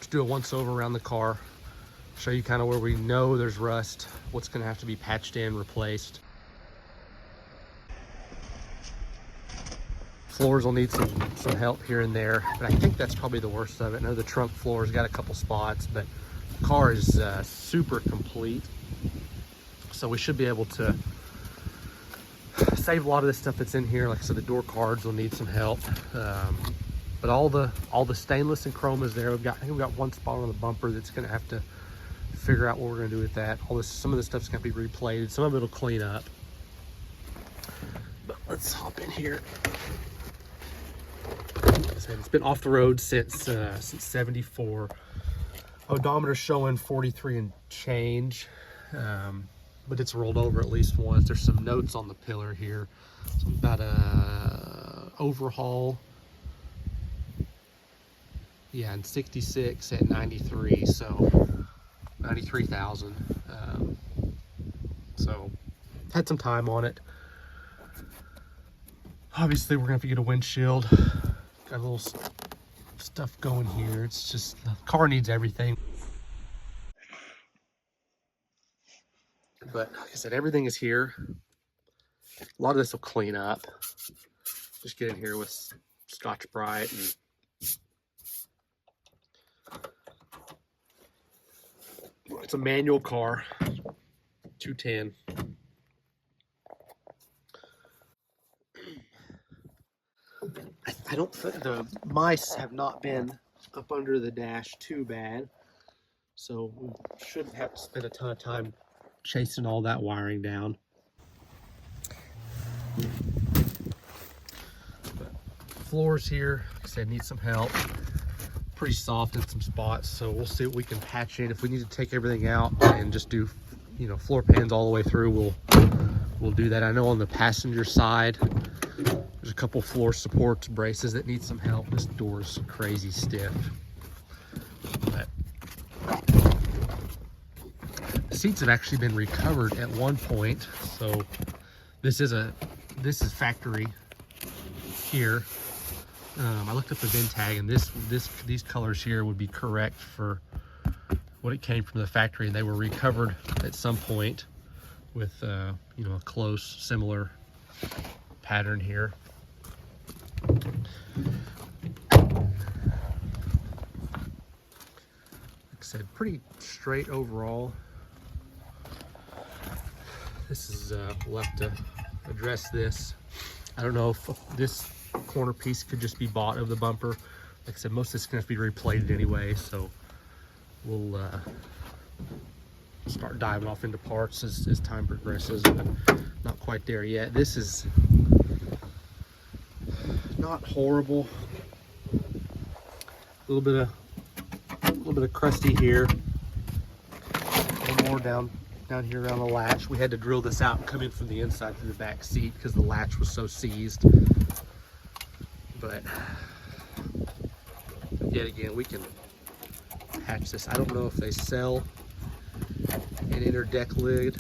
Just do a once over around the car, show you kind of where we know there's rust, what's going to have to be patched in, replaced. Floors will need some help here and there, but I think that's probably the worst of it. I know the trunk floor's got a couple spots, but the car is super complete. So we should be able to save a lot of this stuff that's in here. Like I said, the door cards will need some help. But all the stainless and chrome is there. I think we've got one spot on the bumper that's gonna have to figure out what we're gonna do with that. Some of this stuff's gonna be replated. Some of it'll clean up. But let's hop in here. It's been off the road since 74. Odometer's showing 43 and change, but it's rolled over at least once. There's some notes on the pillar here. So about a overhaul. Yeah, in 66 at 93, so 93,000. So had some time on it. Obviously, we're gonna have to get a windshield. Got a little stuff going here. It's just, the car needs everything. But like I said, everything is here. A lot of this will clean up. Just get in here with Scotch-Brite and it's a manual car, 210. I don't think the mice have not been up under the dash too bad, so we shouldn't have to spend a ton of time chasing all that wiring down. But floors here, like I said, need some help. Pretty soft in some spots, so we'll see what we can patch in. If we need to take everything out and just do, you know, floor pans all the way through, we'll do that. I know on the passenger side, there's a couple floor supports, braces that need some help. This door's crazy stiff. But the seats have actually been recovered at one point, so this is factory here. I looked up the VIN tag, and these colors here would be correct for what it came from the factory, and they were recovered at some point with you know, a close similar pattern here. Like I said, pretty straight overall. This is we'll have to address this. I don't know if this corner piece could just be bought of the bumper. Like I said, most of this is going to have to be replated anyway, so we'll start diving off into parts as time progresses, but not quite there yet. This is not horrible. A little bit of crusty here. A little more down here around the latch. We had to drill this out and come in from the inside through the back seat because the latch was so seized. But yet again, we can patch this. I don't know if they sell an inner deck lip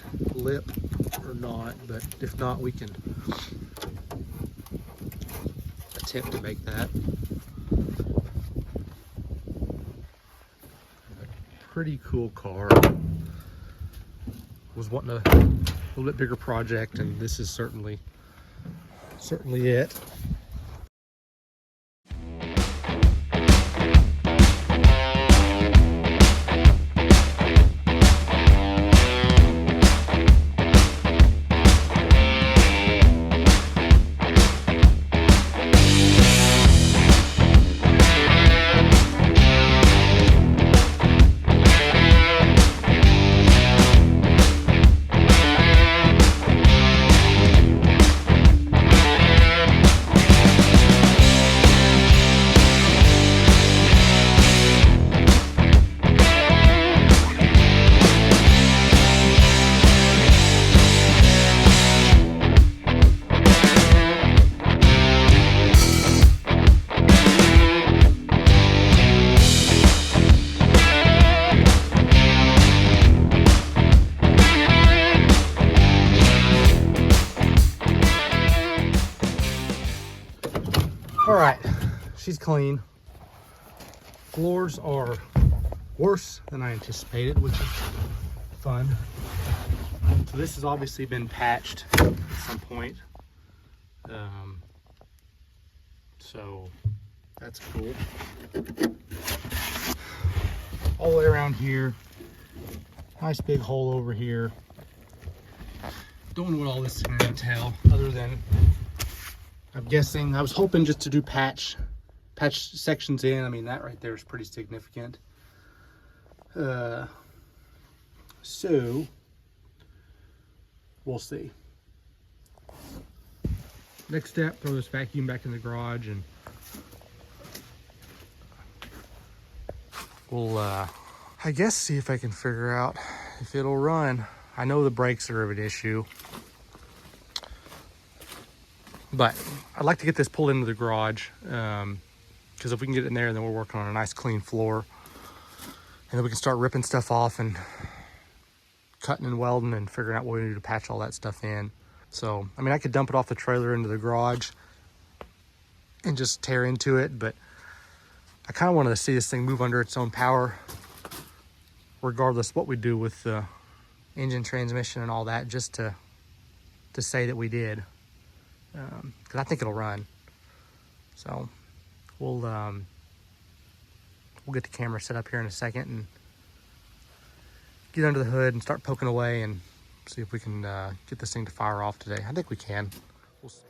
or not, but if not, we can attempt to make that. Pretty cool car. Was wanting a little bit bigger project, and this is certainly it. All right, she's clean. Floors are worse than I anticipated, which is fun. So this has obviously been patched at some point. So that's cool. All the way around here, nice big hole over here. Don't know what all this is going to entail, other than I'm guessing, I was hoping just to do patch sections in. I mean, that right there is pretty significant. So we'll see. Next step, throw this vacuum back in the garage, and we'll I guess see if I can figure out if it'll run. I know the brakes are an issue, but I'd like to get this pulled into the garage, because if we can get it in there, then we're working on a nice clean floor, and then we can start ripping stuff off and cutting and welding and figuring out what we need to patch all that stuff in. So, I mean, I could dump it off the trailer into the garage and just tear into it, but I kind of wanted to see this thing move under its own power, regardless what we do with the engine, transmission, and all that, just to say that we did, because I think it'll run. So we'll get the camera set up here in a second and get under the hood and start poking away and see if we can get this thing to fire off today. I think we can. We'll see.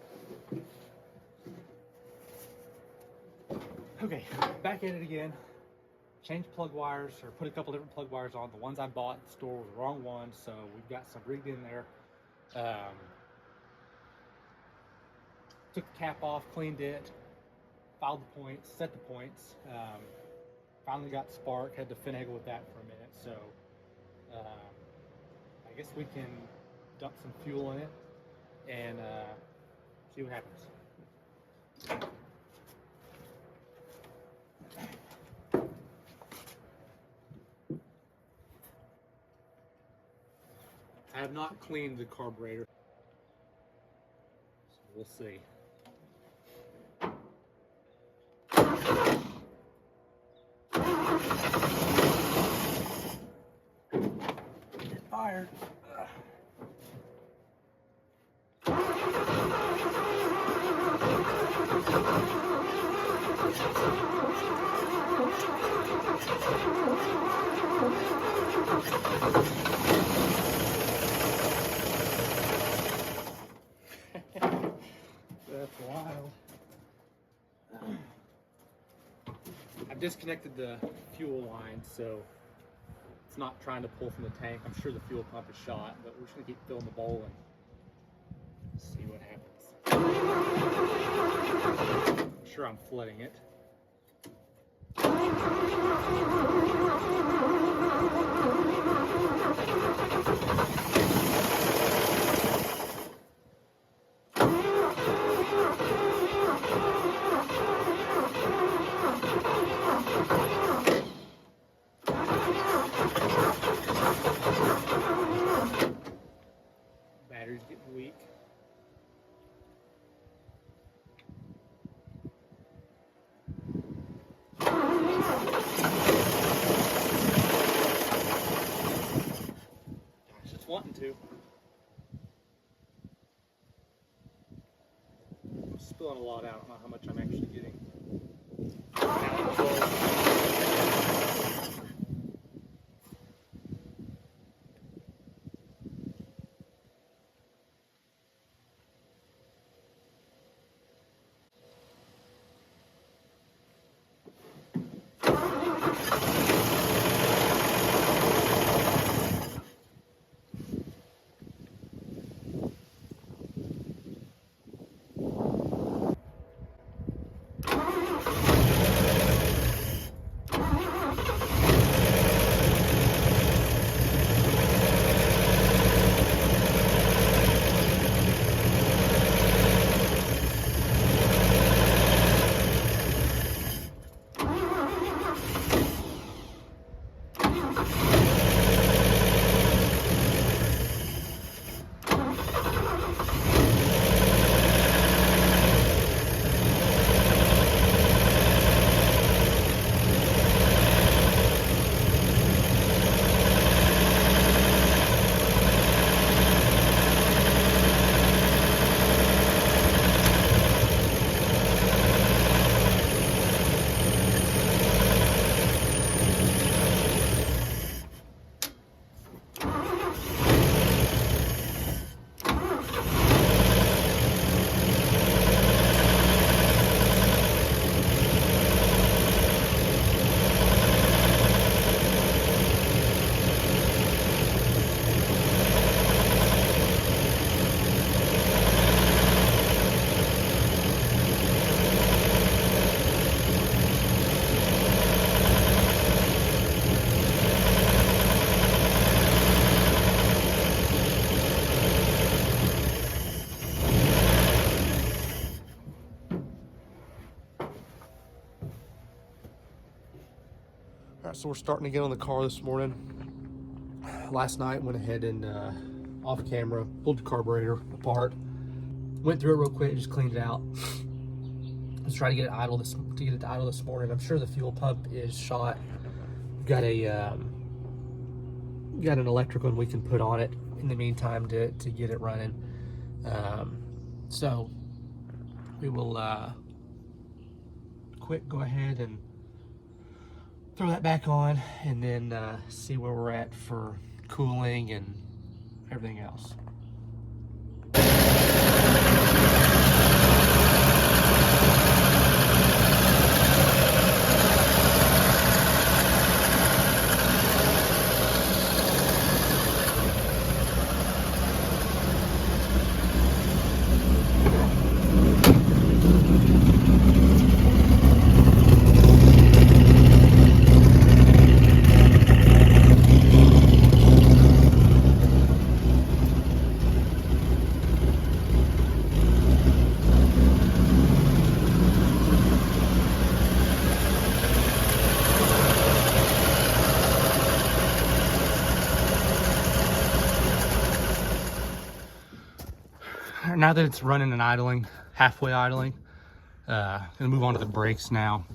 Okay, back at it again. Changed plug wires, or put a couple different plug wires on. The ones I bought at the store were the wrong ones, so we've got some rigged in there. Took the cap off, cleaned it, filed the points, set the points. Finally got spark, had to finagle with that for a minute, so I guess we can dump some fuel in it and see what happens. I have not cleaned the carburetor, so we'll see. It fired. That's wild. I've disconnected the fuel line, so it's not trying to pull from the tank. I'm sure the fuel pump is shot, but we're just gonna keep filling the bowl and see what happens. I'm sure I'm flooding it. Battery's getting weak. Gosh, it's wanting to. I'm spilling a lot out. I don't know how much I'm actually getting. All right, so we're starting to get on the car this morning. Last night went ahead and off camera pulled the carburetor apart. Went through it real quick, just cleaned it out. Let's try to get it idle this morning. I'm sure the fuel pump is shot. We've got an electric one we can put on it in the meantime to get it running. So we will go ahead and throw that back on, and then see where we're at for cooling and everything else. Now that it's running and idling, halfway idling, gonna move on to the brakes now.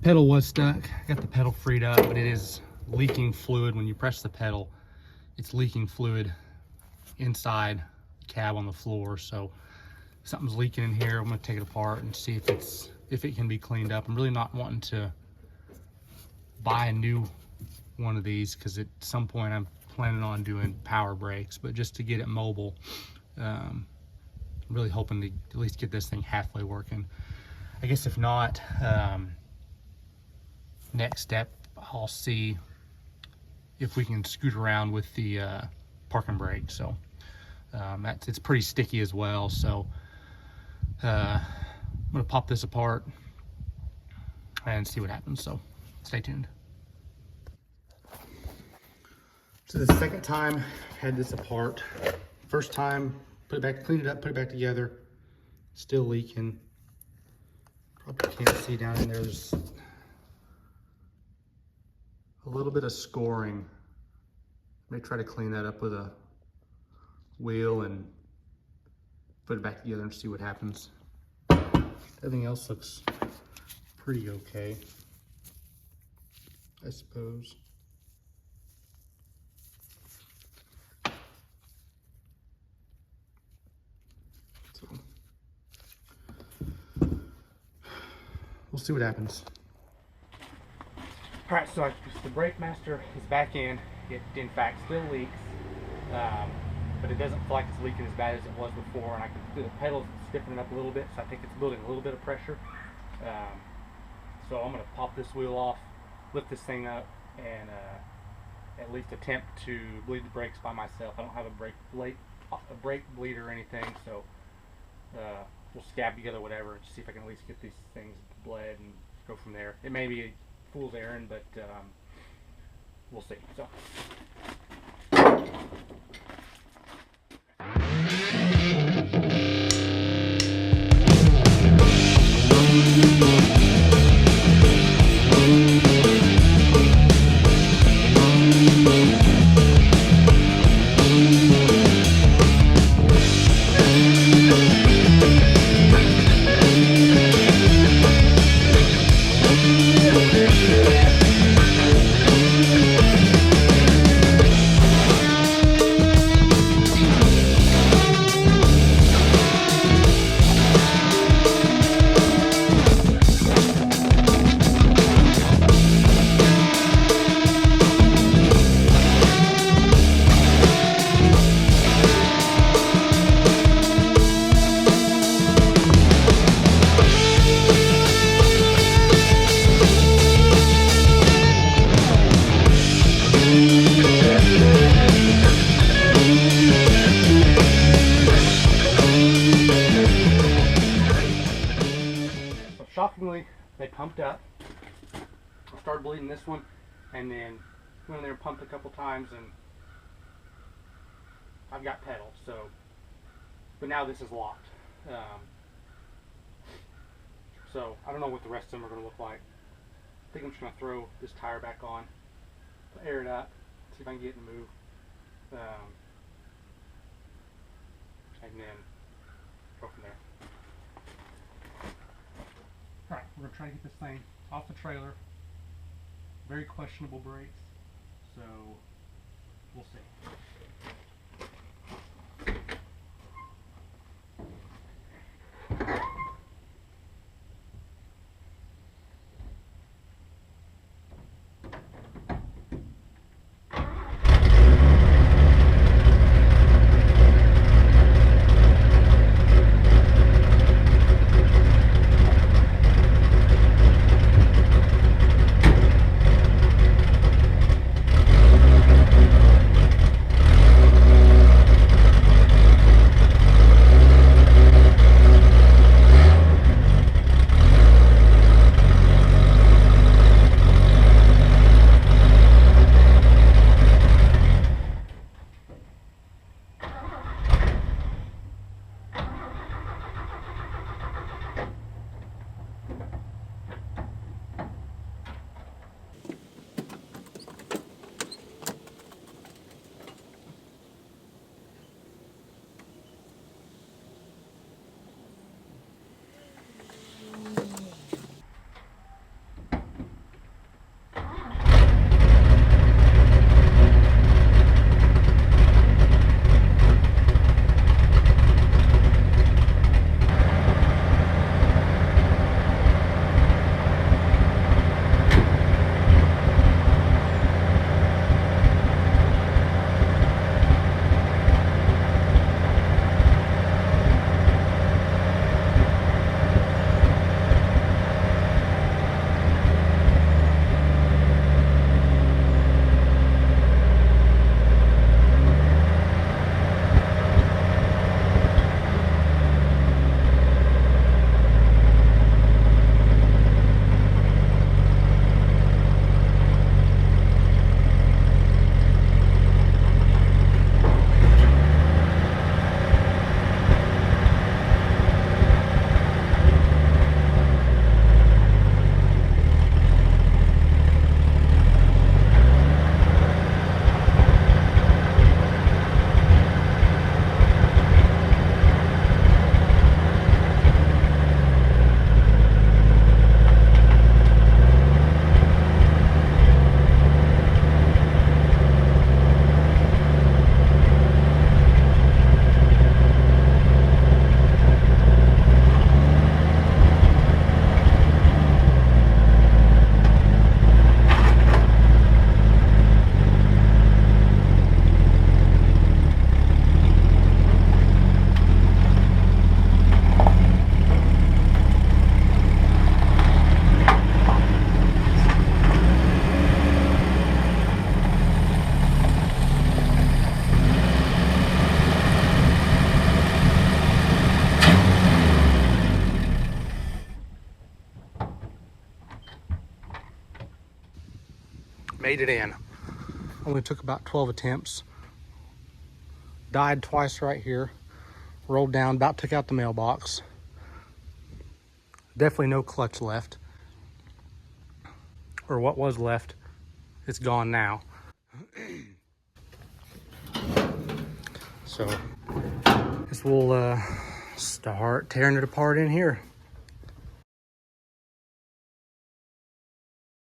Pedal was stuck. I got the pedal freed up, but it is leaking fluid. When you press the pedal, it's leaking fluid inside the cab on the floor. So something's leaking in here. I'm gonna take it apart and see if it can be cleaned up. I'm really not wanting to buy a new one of these because at some point I'm planning on doing power brakes, but just to get it mobile, really hoping to at least get this thing halfway working. I guess if not, next step, I'll see if we can scoot around with the parking brake. So it's pretty sticky as well, so I'm gonna pop this apart and see what happens, so stay tuned. So the second time I had this apart. First time, put it back, cleaned it up, put it back together. Still leaking. Probably can't see down in there. There's a little bit of scoring. I may try to clean that up with a wheel and put it back together and see what happens. Everything else looks pretty okay, I suppose. So we'll see what happens. All right, so the brake master is back in. It in fact still leaks, but it doesn't feel like it's leaking as bad as it was before. And I can feel the pedals stiffening up a little bit, so I think it's building a little bit of pressure. So I'm gonna pop this wheel off, lift this thing up, and at least attempt to bleed the brakes by myself. I don't have a brake bleeder or anything, so we'll scab together whatever and see if I can at least get these things bled and go from there. It may be a fool's errand, but we'll see. So. Shockingly, they pumped up. I started bleeding this one, and then went in there and pumped a couple times, and I've got pedals. So, but now this is locked. So I don't know what the rest of them are going to look like. I think I'm just going to throw this tire back on, air it up, see if I can get it to move, and then go from there. Alright, we're going to try to get this thing off the trailer. Very questionable brakes, so we'll see. Made it in. Only took about 12 attempts. Died twice right here. Rolled down, about took out the mailbox. Definitely no clutch left. Or what was left. It's gone now. So, guess we'll start tearing it apart in here.